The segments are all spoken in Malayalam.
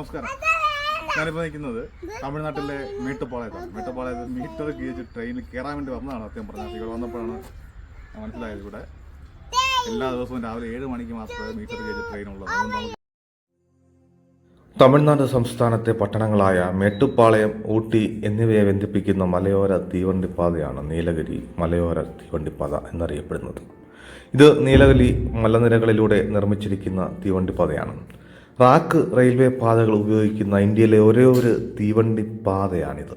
നമസ്കാരം. ഞാനിപ്പോൾ നിൽക്കുന്നത് തമിഴ്നാട്ടിലെ മേട്ടുപ്പാളയത്താണ്. മേട്ടുപ്പാളയത്ത് മീറ്റർ ഗേജ് ട്രെയിനിൽ കയറാൻ വേണ്ടി വന്നതാണ്. സത്യം പറഞ്ഞാൽ ഇവിടെ വന്നപ്പോഴാണ് മനസ്സിലായത് ഇവിടെ എല്ലാ ദിവസവും രാവിലെ 7 മണിക്ക് മാത്രമേ മീറ്റർ ഗേജ് ട്രെയിൻ ഉള്ളത്. അതുകൊണ്ട് തമിഴ്നാട് സംസ്ഥാനത്തെ പട്ടണങ്ങളായ മേട്ടുപ്പാളയം, ഊട്ടി എന്നിവയെ ബന്ധിപ്പിക്കുന്ന മലയോര തീവണ്ടിപ്പാതയാണ് നീലഗിരി മലയോര തീവണ്ടിപ്പാത എന്നറിയപ്പെടുന്നത്. ഇത് നീലഗിരി മലനിരകളിലൂടെ നിർമ്മിച്ചിരിക്കുന്ന തീവണ്ടിപ്പാതയാണ്. റാക്ക് റെയിൽവേ പാതകൾ ഉപയോഗിക്കുന്ന ഇന്ത്യയിലെ ഒരേ ഒരു തീവണ്ടിപ്പാതയാണിത്.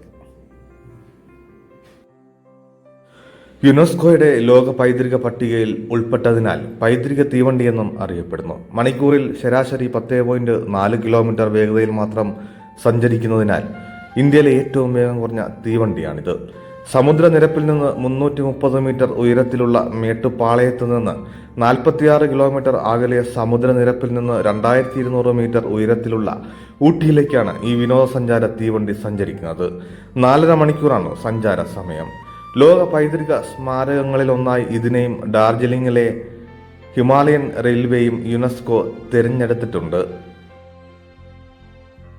യുനെസ്കോയുടെ ലോക പൈതൃക പട്ടികയിൽ ഉൾപ്പെട്ടതിനാൽ പൈതൃക തീവണ്ടി എന്നും അറിയപ്പെടുന്നു. മണിക്കൂറിൽ ശരാശരി 10.4 കിലോമീറ്റർ വേഗതയിൽ മാത്രം സഞ്ചരിക്കുന്നതിനാൽ ഇന്ത്യയിലെ ഏറ്റവും വേഗം കുറഞ്ഞ തീവണ്ടിയാണിത്. സമുദ്രനിരപ്പിൽ നിന്ന് 330 മീറ്റർ ഉയരത്തിലുള്ള മേട്ടുപ്പാളയത്ത് നിന്ന് 46 കിലോമീറ്റർ അകലെ സമുദ്രനിരപ്പിൽ നിന്ന് 2200 മീറ്റർ ഉയരത്തിലുള്ള ഊട്ടിയിലേക്കാണ് ഈ വിനോദസഞ്ചാര തീവണ്ടി സഞ്ചരിക്കുന്നത്. 4.5 മണിക്കൂറാണ് സഞ്ചാര സമയം. ലോക പൈതൃക സ്മാരകങ്ങളിലൊന്നായി ഇതിനെയും ഡാർജിലിംഗിലെ ഹിമാലയൻ റെയിൽവേയും യുനെസ്കോ തിരഞ്ഞെടുത്തിട്ടുണ്ട്.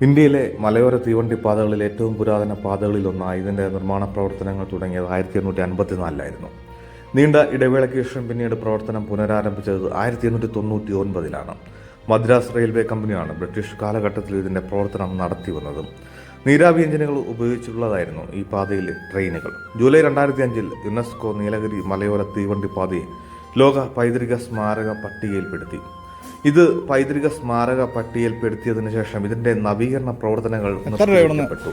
ഇന്ത്യയിലെ മലയോര തീവണ്ടി പാതകളിൽ ഏറ്റവും പുരാതന പാതകളിലൊന്നായി ഇതിൻ്റെ നിർമ്മാണ പ്രവർത്തനങ്ങൾ തുടങ്ങിയത് 1854 നീണ്ട ഇടവേളയ്ക്ക് ശേഷം പിന്നീട് പ്രവർത്തനം പുനരാരംഭിച്ചത് 1899 മദ്രാസ് റെയിൽവേ കമ്പനിയാണ് ബ്രിട്ടീഷ് കാലഘട്ടത്തിൽ ഇതിൻ്റെ പ്രവർത്തനം നടത്തി വന്നത്. നീരാവി എഞ്ചിനുകൾ ഉപയോഗിച്ചുള്ളതായിരുന്നു ഈ പാതയിലെ ട്രെയിനുകൾ. ജൂലൈ 2005 യുനെസ്കോ നീലഗിരി മലയോര തീവണ്ടി പാതയെ ലോക പൈതൃക സ്മാരക പട്ടികയിൽപ്പെടുത്തി. ഇത് പൈതൃക സ്മാരക പട്ടികയിൽപ്പെടുത്തിയതിനു ശേഷം ഇതിന്റെ നവീകരണ പ്രവർത്തനങ്ങൾ നിർത്തിവെക്കപ്പെട്ടു.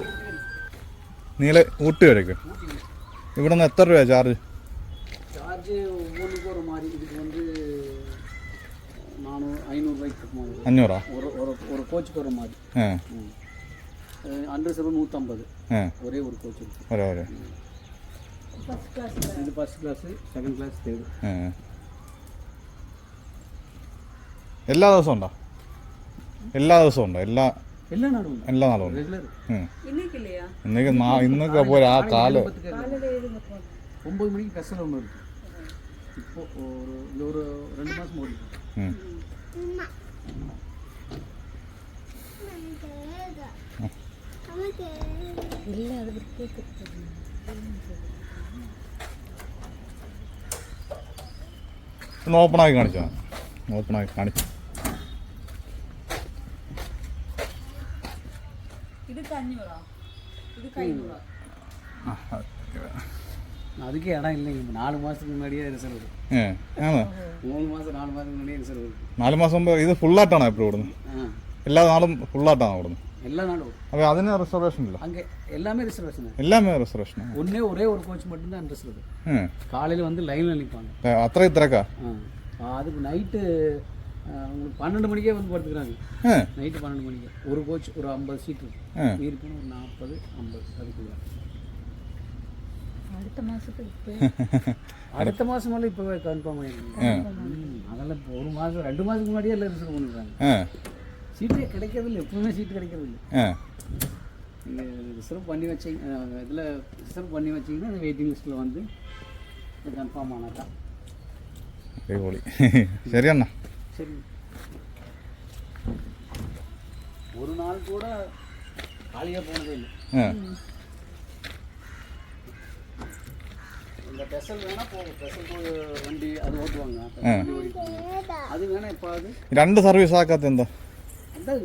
ഊട്ടി വരയ്ക്കും ഇവിടെ നിന്ന് എത്ര രൂപ ചാർജ്? അഞ്ഞൂറാ? ஒரு கோச்சுக்கு வர மாதிரி அண்டர் 150 ஒரே ஒரு கோச் இருக்கு. இது first class, second class, third. എല്ലാ ദിവസവും ഉണ്ടോ? എല്ലാ ദിവസവും ഉണ്ടോ? എല്ലാ നാളും റെഗുലർ. ഇന്നൊക്കെ പോലെ ആ കാല് 9 മണിക്ക് ബസ്സിൽ ഒന്നും ഇருக்கு. ഇപ്പോൾ ഒരു 2 മാസം ഓടി. ഓപ്പണാക്കി കാണിച്ചോ? ഓപ്പണാക്കി കാണിച്ചു. அதுக்கு இடம் இல்லைங்க. 4 மாதத்துக்கு முன்னாடியே ரிசர்வ். 3 മാസം 4 മാസം മുന്നേ ரிசர்வ். 4 മാസം മുമ്പ് ഇത് ഫുള്ളായിട്ടാണോ എപ്പോഴും ഇവിടുന്ന്? എല്ലാ നാളും ഫുള്ളായിട്ടാണോ ഇവിടുന്ന്? എല്ലാ നാളും. അപ്പോൾ അതിന് റിസർവേഷൻ ഇല്ല? அங்கே எல்லாமே ரிசர்வேஷன். எல்லாமே ரிசர்வேஷன். ஒரே ஒரு கோச் மட்டும்தான் ரிசர்வ். காலையில் வந்து லைனில் நிற்பாங்க. அത്ര ഇത്രക്കാ? அதுக்கு நைட்டு உங்களுக்கு 12 மணிக்கே வந்து படுத்துக்கிறாங்க. நைட்டு 12 மணிக்கு ஒரு கோச், ஒரு 50 சீட்டு இருக்குன்னு, ஒரு 40 50 அதுக்குள்ள. அடுத்த மாதமெல்லாம் இப்போவே கன்ஃபார்ம் ஆகிடுங்க. அதெல்லாம் இப்போ 1 மாதம் 2 மாதத்துக்கு முன்னாடியே எல்லாம் ரிசர்வ் பண்ணிடுறாங்க. சீட்டே கிடைக்கிறதில்ல, எப்பவுமே சீட்டு கிடைக்கிறதில்ல. நீங்கள் ரிசர்வ் பண்ணி வச்சிங்க, இதில் ரிசர்வ் பண்ணி வச்சிங்கன்னா அந்த வெயிட்டிங் லிஸ்ட்டில் வந்து கன்ஃபார்ம் ஆனாக்கா. சரி அண்ணா. சரி. ஒரு நாள் கூட காலியாக போனதே இல்லை. இந்த பெசல் வேணால் போகும். பெசல் வண்டி அது ஓட்டுவாங்க. அது வேணால் இப்போ அது 2 സർവീസ് ആക്കാത്ത എന്താ?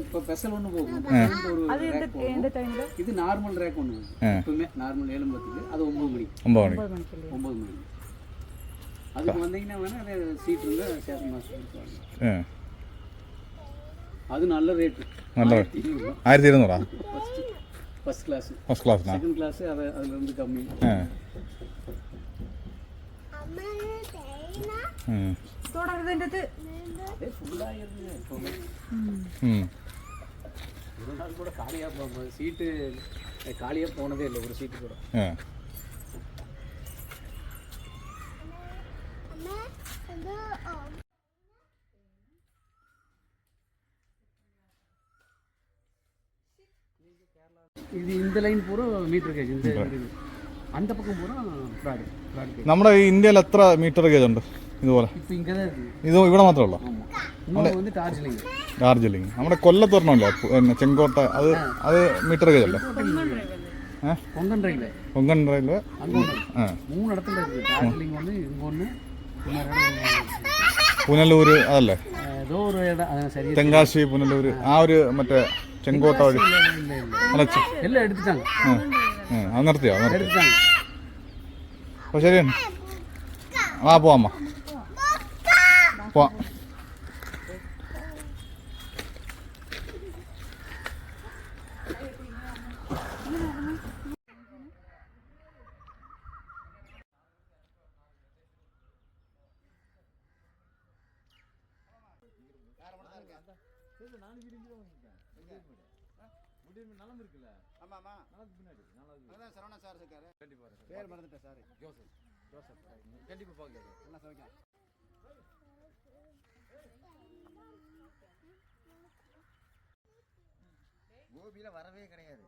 இப்போ பெசல் ஒன்று போகும். இது நார்மல் ரேக் ஒன்று போகும். எப்பவுமே நார்மல் 7 மணிக்கு, அது 9 மணிக்கு. 9 மணி. அதுக்கு வந்தீங்கன்னா வேணால் சீட் இருந்தால் ஸ்டேஷன் மாஸ்டர். அது நல்ல ரேட்டு. நல்ல 1200. ஃபர்ஸ்ட் கிளாஸ், செகண்ட் கிளாஸ் அதுலேருந்து கம்மி. அதே ஃபுல்லாகிருந்துங்க எப்போவுமே. ஒரு நாள் கூட காலியாக போகும்போது சீட்டு காலியாக போனதே இல்லை, ஒரு சீட்டு கூட. ഇത് இந்த ലൈൻ പൂറ മീറ്റർ ഗേജ്, இந்த அந்த பக்கம் பூரா ஃப்ராட். നമ്മുടെ ഇന്ത്യയിൽ എത്ര മീറ്റർ ഗേജ് ഉണ്ട്? ഇതുപോലെ இப்போ இங்கே தான் இருக்குது. ഇത് ഇവിടെ മാത്രമേ ഉള്ളൂ? இன்னொன்று வந்து டார்ஜிலிங். ഡാർജിലിംഗ്. നമ്മുടെ കൊല്ലത്തൊരെണ്ണമല്ലോ പിന്നെ ചെങ്കോട്ട, അത് മീറ്റർ ഗേജ് അല്ലേ? கொங்கன் ரயில் കൊങ്കൺ റെയിൽവേ. அங்கே ஒன்று 3 இடத்துல இருக்குது. டார்ஜிலிங் ஒன்று, இங்கே ஒன்று, പുനലൂർ അതല്ലേ? ஏதோ ஒரு இடம் சரியா തെങ്കാശി, പുനലൂർ, ആ ഒരു മറ്റേ ചെങ്കോട്ട വഴി இல்லை അല്ല. எல்லாம் எடுத்துட்டாங்க. അത് നിർത്തിയോ? നിർത്തി. எடுத்துட்டாங்க. അപ്പോൾ ശരിയാണ്. ആ പോവാം അമ്മ, പോവാം. கோபியில் வரவே கிடையாது.